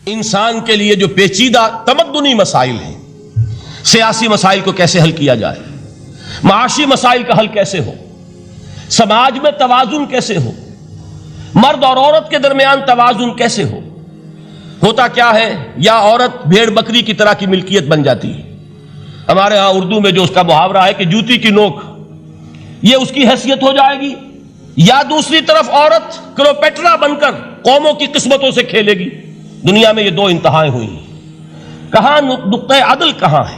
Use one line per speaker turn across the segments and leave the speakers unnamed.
انسان کے لیے جو پیچیدہ تمدنی مسائل ہیں، سیاسی مسائل کو کیسے حل کیا جائے، معاشی مسائل کا حل کیسے ہو، سماج میں توازن کیسے ہو، مرد اور عورت کے درمیان توازن کیسے ہو، ہوتا کیا ہے یا عورت بھیڑ بکری کی طرح کی ملکیت بن جاتی ہے۔ ہمارے ہاں اردو میں جو اس کا محاورہ ہے کہ جوتی کی نوک، یہ اس کی حیثیت ہو جائے گی، یا دوسری طرف عورت کلوپیٹرا بن کر قوموں کی قسمتوں سے کھیلے گی۔ دنیا میں یہ دو انتہائیں ہوئی ہیں، کہاں نقطہ عدل کہاں ہے،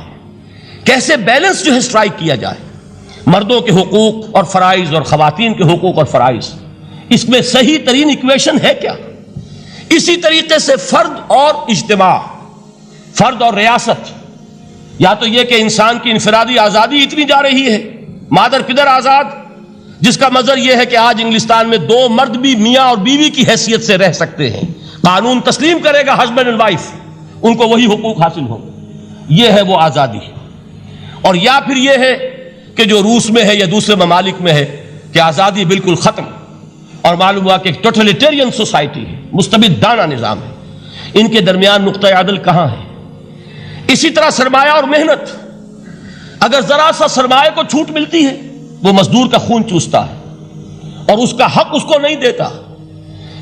کیسے بیلنس جو ہے اسٹرائک کیا جائے، مردوں کے حقوق اور فرائض اور خواتین کے حقوق اور فرائض، اس میں صحیح ترین ایکویشن ہے کیا؟ اسی طریقے سے فرد اور اجتماع، فرد اور ریاست، یا تو یہ کہ انسان کی انفرادی آزادی اتنی جا رہی ہے، مادر پدر آزاد، جس کا مظہر یہ ہے کہ آج انگلستان میں دو مرد بھی میاں اور بیوی کی حیثیت سے رہ سکتے ہیں، قانون تسلیم کرے گا ہسبینڈ اینڈ وائف، ان کو وہی حقوق حاصل ہوں، یہ ہے وہ آزادی۔ اور یا پھر یہ ہے کہ جو روس میں ہے یا دوسرے ممالک میں ہے کہ آزادی بالکل ختم، اور معلوم ہوا کہ ایک ٹوٹلیٹیرین سوسائٹی ہے، مستبدانہ نظام ہے۔ ان کے درمیان نقطہ عدل کہاں ہے؟ اسی طرح سرمایہ اور محنت، اگر ذرا سا سرمایہ کو چھوٹ ملتی ہے، وہ مزدور کا خون چوستا ہے اور اس کا حق اس کو نہیں دیتا۔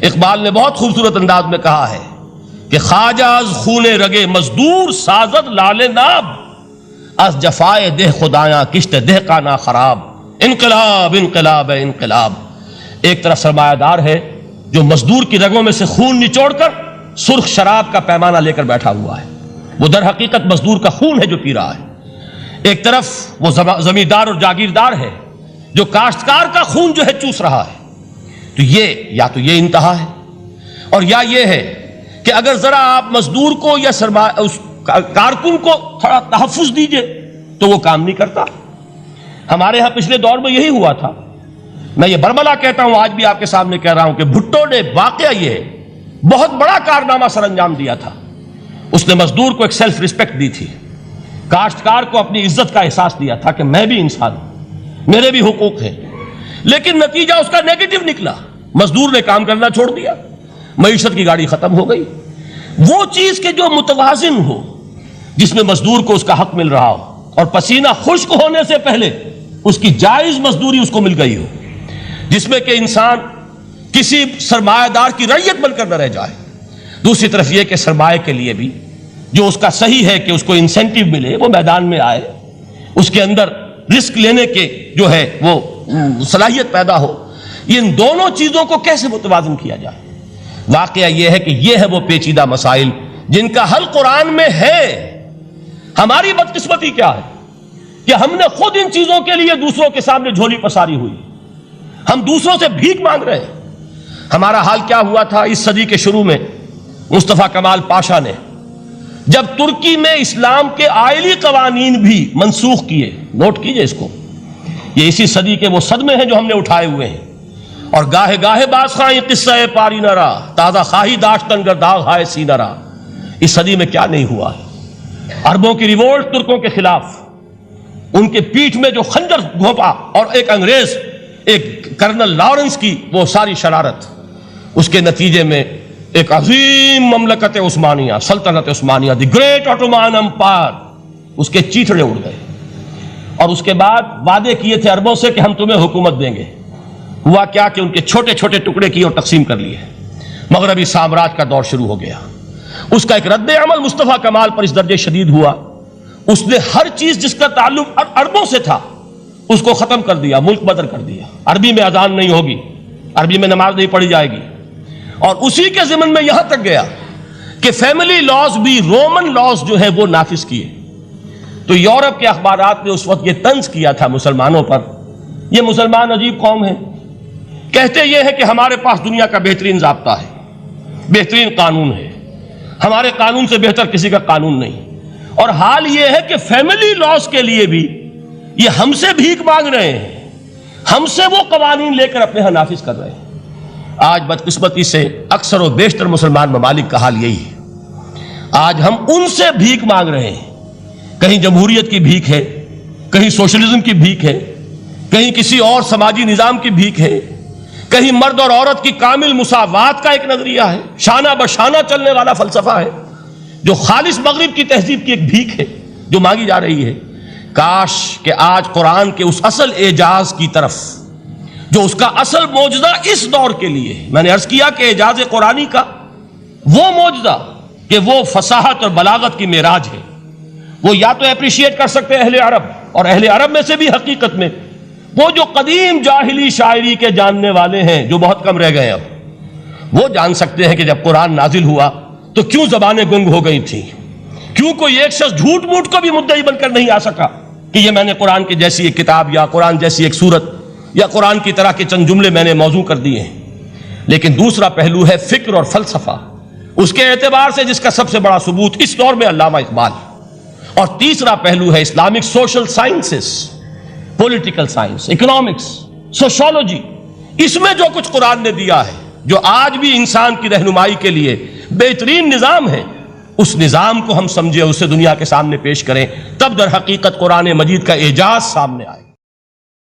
اقبال نے بہت خوبصورت انداز میں کہا ہے کہ خواجہ از خون رگے مزدور سازد لال ناب، از جفائے دہ خدایاں کشت دہ کا نا خراب، انقلاب انقلاب انقلاب۔ ایک طرف سرمایہ دار ہے جو مزدور کی رگوں میں سے خون نچوڑ کر سرخ شراب کا پیمانہ لے کر بیٹھا ہوا ہے، وہ در حقیقت مزدور کا خون ہے جو پی رہا ہے۔ ایک طرف وہ زمیندار اور جاگیردار ہے جو کاشتکار کا خون جو ہے چوس رہا ہے۔ تو یہ انتہا ہے، اور یا یہ ہے کہ اگر ذرا آپ مزدور کو یا اس کارکن کو تھوڑا تحفظ دیجئے تو وہ کام نہیں کرتا۔ ہمارے ہاں پچھلے دور میں یہی ہوا تھا۔ میں یہ برملا کہتا ہوں، آج بھی آپ کے سامنے کہہ رہا ہوں کہ بھٹو نے واقعہ یہ بہت بڑا کارنامہ سر انجام دیا تھا۔ اس نے مزدور کو ایک سیلف ریسپیکٹ دی تھی، کاشتکار کو اپنی عزت کا احساس دیا تھا کہ میں بھی انسان ہوں، میرے بھی حقوق ہیں، لیکن نتیجہ اس کا نیگیٹو نکلا۔ مزدور نے کام کرنا چھوڑ دیا، معیشت کی گاڑی ختم ہو گئی۔ وہ چیز کہ جو متوازن ہو، جس میں مزدور کو اس کا حق مل رہا ہو اور پسینہ خشک ہونے سے پہلے اس کی جائز مزدوری اس کو مل گئی ہو، جس میں کہ انسان کسی سرمایہ دار کی رعیت بن کر نہ رہ جائے۔ دوسری طرف یہ کہ سرمایہ کے لیے بھی جو اس کا صحیح ہے کہ اس کو انسینٹیو ملے، وہ میدان میں آئے، اس کے اندر رسک لینے کے جو ہے وہ صلاحیت پیدا ہو۔ ان دونوں چیزوں کو کیسے متوازن کیا جائے؟ واقعہ یہ ہے کہ یہ ہے وہ پیچیدہ مسائل جن کا حل قرآن میں ہے۔ ہماری بدقسمتی کیا ہے کہ ہم نے خود ان چیزوں کے لیے دوسروں کے سامنے جھولی پساری ہوئی، ہم دوسروں سے بھیک مانگ رہے ہیں۔ ہمارا حال کیا ہوا تھا اس صدی کے شروع میں؟ مصطفیٰ کمال پاشا نے جب ترکی میں اسلام کے آئلی قوانین بھی منسوخ کیے، نوٹ کیجئے اس کو، یہ اسی صدی کے وہ صدمے ہیں جو ہم نے اٹھائے ہوئے ہیں۔ اور گاہے گاہے باز خواہی قصہ پاری نہ رہا، تازہ خواہی داشتن گر داغ ہائے سی نہ رہا۔ اس صدی میں کیا نہیں ہوا ہے؟ عربوں کی ریوولٹ ترکوں کے خلاف، ان کے پیٹھ میں جو خنجر گھونپا، اور ایک انگریز، ایک کرنل لارنس کی وہ ساری شرارت، اس کے نتیجے میں ایک عظیم مملکت عثمانیہ، سلطنت عثمانیہ، دی گریٹ آٹومان امپائر، اس کے چیتڑے اڑ گئے۔ اور اس کے بعد وعدے کیے تھے عربوں سے کہ ہم تمہیں حکومت دیں گے، ہوا کیا کہ ان کے چھوٹے چھوٹے ٹکڑے کیے اور تقسیم کر لیے۔ مغربی سامراج کا دور شروع ہو گیا۔ اس کا ایک رد عمل مصطفیٰ کمال پر اس درجے شدید ہوا، اس نے ہر چیز جس کا تعلق عربوں سے تھا اس کو ختم کر دیا، ملک بدر کر دیا۔ عربی میں اذان نہیں ہوگی، عربی میں نماز نہیں پڑھی جائے گی، اور اسی کے ضمن میں یہاں تک گیا کہ فیملی لاز بھی، رومن لاز جو ہے وہ نافذ کیے۔ تو یورپ کے اخبارات نے اس وقت یہ طنز کیا تھا مسلمانوں پر، یہ مسلمان عجیب قوم ہے، کہتے یہ ہے کہ ہمارے پاس دنیا کا بہترین ضابطہ ہے، بہترین قانون ہے، ہمارے قانون سے بہتر کسی کا قانون نہیں۔ اور حال یہ ہے کہ فیملی لاز کے لیے بھی یہ ہم سے بھیک مانگ رہے ہیں، ہم سے وہ قوانین لے کر اپنے ہاں نافذ کر رہے ہیں۔ آج بدقسمتی سے اکثر و بیشتر مسلمان ممالک کا حال یہی ہے۔ آج ہم ان سے بھیک مانگ رہے ہیں، کہیں جمہوریت کی بھیک ہے، کہیں سوشلزم کی بھیک ہے، کہیں کسی اور سماجی نظام کی بھیک ہے، کہیں مرد اور عورت کی کامل مساوات کا ایک نظریہ ہے، شانہ بشانہ چلنے والا فلسفہ ہے، جو خالص مغرب کی تہذیب کی ایک بھیک ہے جو مانگی جا رہی ہے۔ کاش کہ آج قرآن کے اس اصل اعجاز کی طرف، جو اس کا اصل معجزہ اس دور کے لیے، میں نے عرض کیا کہ اعجاز قرآنی کا وہ معجزہ کہ وہ فصاحت اور بلاغت کی معراج ہے، وہ یا تو اپریشیٹ کر سکتے ہیں اہل عرب، اور اہل عرب میں سے بھی حقیقت میں وہ جو قدیم جاہلی شاعری کے جاننے والے ہیں جو بہت کم رہ گئے اب، وہ جان سکتے ہیں کہ جب قرآن نازل ہوا تو کیوں زبانیں گنگ ہو گئی تھیں، کیوں کوئی ایک شخص جھوٹ موٹ کو بھی مدعی بن کر نہیں آ سکا کہ یہ میں نے قرآن کی جیسی ایک کتاب یا قرآن جیسی ایک سورت یا قرآن کی طرح کے چند جملے میں نے موضوع کر دیے ہیں۔ لیکن دوسرا پہلو ہے فکر اور فلسفہ، اس کے اعتبار سے جس کا سب سے بڑا ثبوت اس دور میں علامہ اقبال، اور تیسرا پہلو ہے Islamic social sciences, political science, economics, sociology. اس میں جو کچھ قرآن نے دیا ہے، جو آج بھی انسان کی رہنمائی کے لیے بہترین نظام ہے، اس نظام کو ہم سمجھے، اسے دنیا کے سامنے پیش کریں، تب در حقیقت قرآن مجید کا اعجاز سامنے آئے۔